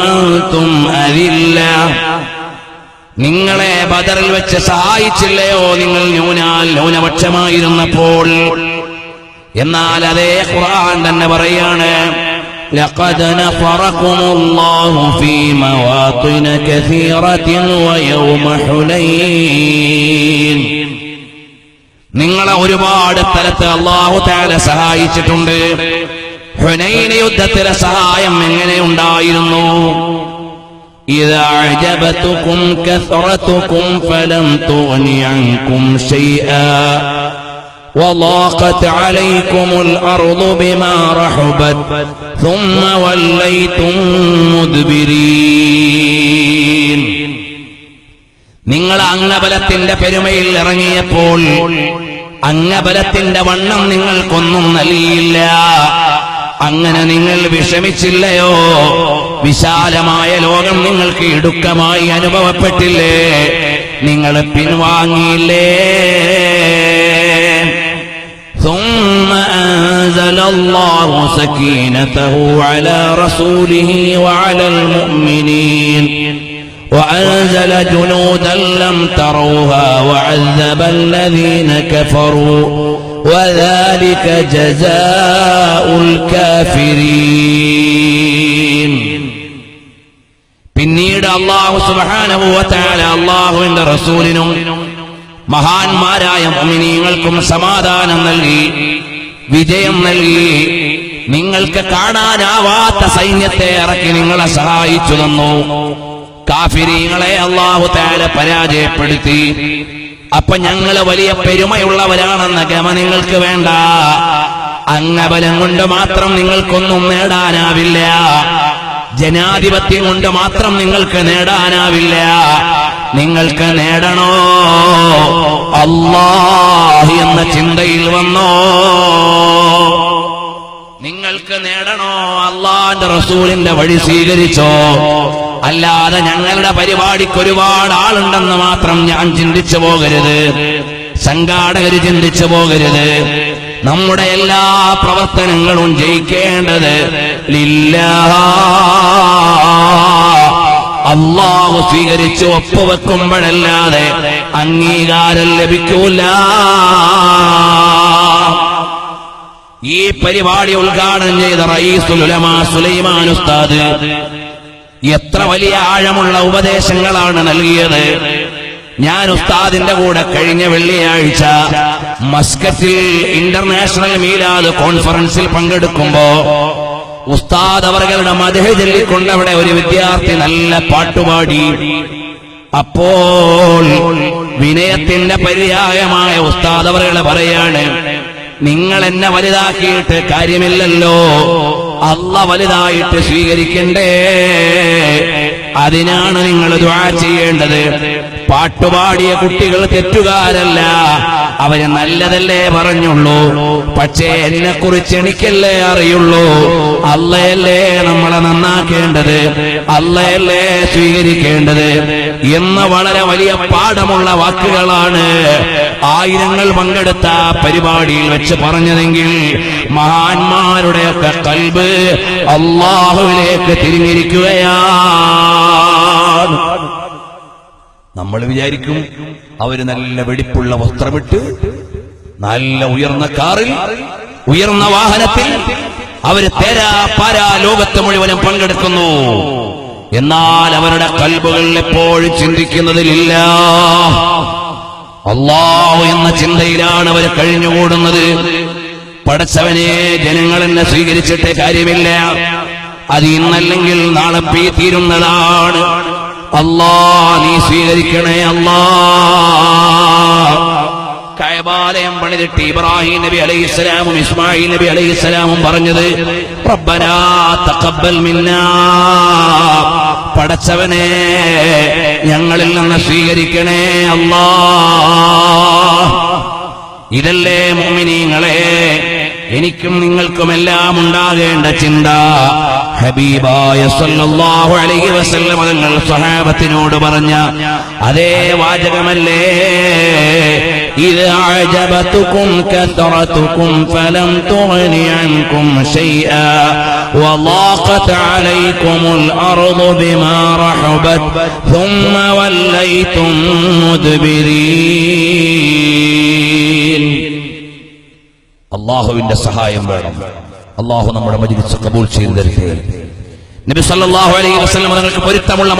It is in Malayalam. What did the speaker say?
അൻതും അദില്ല, നിങ്ങളെ ബദറിൽ വെച്ച് സഹായിച്ചില്ലയോ നിങ്ങൾ ന്യൂനപക്ഷമായിരുന്നപ്പോൾ. എന്നാൽ അതേ ഖുർആൻ തന്നെ പറയാണ്, ലഖദ് നഫറകുമുല്ലാഹു ഫീ മവാത്തിന കസീറത്തിൻ വയൗമ ഹുനൈൻ, നിങ്ങളെ ഒരുപാട് സ്ഥലത്ത് അല്ലാഹു തആല സഹായിച്ചിട്ടുണ്ട്. ഹുനൈൻ യുദ്ധത്തിലെ സഹായം എങ്ങനെ ഉണ്ടായിരുന്നു? ഇദാ അഅജബതുകും കസറതുകും ഫലം തുഗ്നി അൻകും ശൈആ വളാഖത് അലൈകുമുൽ അർളു ബിമാ റഹബത് ثم വല്ലൈതും മുദ്ബിരീൻ. നിങ്ങൾ അംഗബലത്തിന്റെ പെരുമയിൽ ഇറങ്ങിയപ്പോൾ അംഗബലത്തിന്റെ വണ്ണം നിങ്ങൾക്കൊന്നും നൽകിയില്ല. അങ്ങനെ നിങ്ങൾ വിഷമിച്ചില്ലയോ? വിശാലമായ ലോകം നിങ്ങൾക്ക് ഇടുക്കമായി അനുഭവപ്പെട്ടില്ലേ? നിങ്ങൾ പിൻവാങ്ങിയില്ലേ? ثم أنزل الله سكينته على رسوله وعلى المؤمنين وأنزل جنودا لم تروها وعذب الذين كفروا وذلك جزاء الكافرين. പിന്നീട് അല്ലാഹു സുബ്ഹാനഹു വ തആല അല്ലാഹുവിന്റെ റസൂലിനും മഹാന്മാരായ മുഅ്മിനീങ്ങൾക്കും സമാധാനം നൽകി, വിജയം നൽകി. നിങ്ങൾക്ക് കാണാനാവാത്ത സൈന്യത്തെ ഇറക്കി നിങ്ങളെ സഹായിച്ചു തന്നു. കാഫിരീങ്ങളെ അല്ലാഹു തആല പരാജയപ്പെടുത്തി. അപ്പൊ ഞങ്ങൾ വലിയ പെരുമയുള്ളവരാണെന്ന ഗമ നിങ്ങൾക്ക് വേണ്ട. അംഗബലം കൊണ്ട് മാത്രം നിങ്ങൾക്കൊന്നും നേടാനാവില്ല. ജനാധിപത്യം കൊണ്ട് മാത്രം നിങ്ങൾക്ക് നേടാനാവില്ല. നിങ്ങൾക്ക് നേടണോ? അല്ലാഹ് എന്ന ചിന്തയിൽ വന്നോ? നിങ്ങൾക്ക് നേടണോ? അല്ലാഹുവിന്റെ റസൂലിന്റെ വഴി സ്വീകരിച്ചോ? അല്ലാതെ ഞങ്ങളുടെ പരിപാടിക്ക് ഒരുപാട് ആളുണ്ടെന്ന് മാത്രം ഞാൻ ചിന്തിച്ചു പോകരുത്, സംഘാടകര് ചിന്തിച്ചു പോകരുത്. നമ്മുടെ എല്ലാ പ്രവർത്തനങ്ങളും ജയിക്കേണ്ടത് ലില്ലാഹ്, അല്ലാഹു സ്വീകരിച്ച് ഒപ്പുവെക്കുമ്പോഴല്ലാതെ അംഗീകാരം ലഭിക്കൂല. ഈ പരിപാടി ഉദ്ഘാടനം ചെയ്ത റഈസുൽ ഉലമാ സുലൈമാൻ ഉസ്താദ് എത്ര വലിയ ആഴമുള്ള ഉപദേശങ്ങളാണ് നൽകിയത്. ഞാൻ ഉസ്താദിന്റെ കൂടെ കഴിഞ്ഞ വെള്ളിയാഴ്ച മസ്കറ്റിൽ ഇന്റർനാഷണൽ മീലാദ് കോൺഫറൻസിൽ പങ്കെടുക്കുമ്പോ ഉസ്താദ് അവരുടെ മദ്ഹ് ചൊല്ലിക്കൊണ്ട് അവിടെ ഒരു വിദ്യാർത്ഥി നല്ല പാട്ടുപാടി. അപ്പോൾ വിനയത്തിന്റെ പര്യായമായ ഉസ്താദ് അവരുടെ പറയാണ്, നിങ്ങൾ എന്നെ വലുതാക്കിയിട്ട് കാര്യമില്ലല്ലോ, അല്ലാഹ് വലുതായിട്ട് സ്വീകരിക്കണ്ടേ. അതിനാണ് നിങ്ങൾ ദുആ ചെയ്യേണ്ടത്. പാട്ടുപാടിയ കുട്ടികൾ തെറ്റുകാരല്ല, അവര് നല്ലതല്ലേ പറഞ്ഞുള്ളൂ. പക്ഷേ എന്നെക്കുറിച്ച് എനിക്കല്ലേ അറിയുള്ളൂ. അല്ലാഹയല്ലേ നമ്മളെ നന്നാക്കേണ്ടത്, അല്ലാഹയല്ലേ സ്വീകരിക്കേണ്ടത് എന്ന വളരെ വലിയ പാഠമുള്ള വാക്കുകളാണ് ആയിരങ്ങൾ പങ്കെടുത്ത പരിപാടിയിൽ വെച്ച് പറഞ്ഞതെങ്കിൽ മഹാന്മാരുടെയൊക്കെ ഖൽബ് അല്ലാഹുവിലേക്ക് തിരിഞ്ഞിരിക്കുകയാണ്. നമ്മൾ വിചാരിക്കും അവര് നല്ല വെടിപ്പുള്ള വസ്ത്രമിട്ട് നല്ല ഉയർന്ന കാറിൽ ഉയർന്ന വാഹനത്തിൽ അവര് തേരാ പാരാ ലോകത്ത് മുഴുവനും പങ്കെടുക്കുന്നു. എന്നാൽ അവരുടെ ഖൽബുകൾ എപ്പോഴും ചിന്തിക്കുന്നതിലില്ല, അല്ലാഹു എന്ന ചിന്തയിലാണ് അവർ കഴിഞ്ഞുകൂടുന്നത്. പടച്ചവനെ, ജനങ്ങൾ എന്നെ സ്വീകരിച്ചിട്ടേ കാര്യമില്ല, അത് ഇന്നല്ലെങ്കിൽ നാളെ തീരുന്നതാണ്. അല്ലാഹ് നീ സ്വീകരിക്കണേ അല്ലാഹ്. കഅബാലയം പണിതിട്ട് ഇബ്രാഹിം നബി അലൈഹിസ്സലാമും ഇസ്മായിൽ നബി അലൈഹിസ്സലാമും പറഞ്ഞത് റബ്ബനാ തഖബ്ബൽ മിന്നാ, പടച്ചവനെ ഞങ്ങളിൽ നിന്ന് സ്വീകരിക്കണേ അല്ലാഹ്. ഇതല്ലേ മുഅ്മിനീങ്ങളെ എനിക്കും നിങ്ങൾക്കുമെല്ലാം ഉണ്ടാകേണ്ട ചിന്ത. ഹബീബായ സല്ലല്ലാഹു അലൈഹി വസല്ലം തങ്ങൾ സ്വഹാബത്തിനോട് പറഞ്ഞ അതേ വാചകമല്ലേ, ഇദാ അഅജബതുകും കസറതുകും ഫലം തുഗ്നി അൻകും ശൈആ وضاقت عليكم الأرض بما رحبت ثم وليتم مدبرين. അല്ലാഹുവിന്റെ സഹായം വേണം. അല്ലാഹു നമ്മുടെ മജ്‌ലിസ് ഖബൂൽ ചെയ്തു തരട്ടെ. നബി സല്ലല്ലാഹു അലൈഹി വസല്ലം തങ്ങൾക്ക് പൊരുത്തമുള്ള